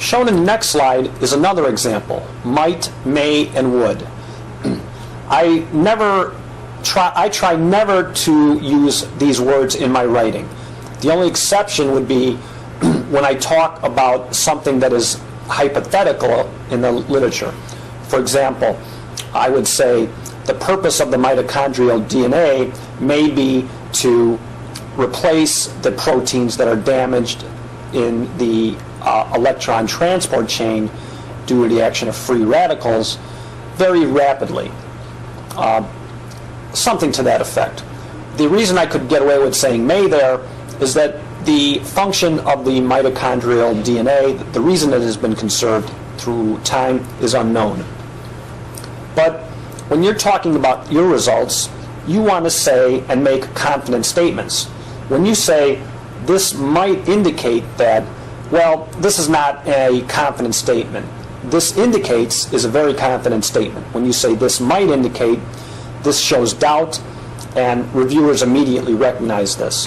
Shown in the next slide is another example: might, may, and would. I try never to use these words in my writing. The only exception would be when I talk about something that is hypothetical in the literature. For example, I would say the purpose of the mitochondrial DNA may be to replace the proteins that are damaged in the electron transport chain due to the action of free radicals very rapidly. Something to that effect. The reason I could get away with saying may there is that the function of the mitochondrial DNA, the reason it has been conserved through time, is unknown. But when you're talking about your results, you want to say and make confident statements. When you say, this might indicate that, well, this is not a confident statement. This indicates is a very confident statement. When you say this might indicate, this shows doubt, and reviewers immediately recognize this.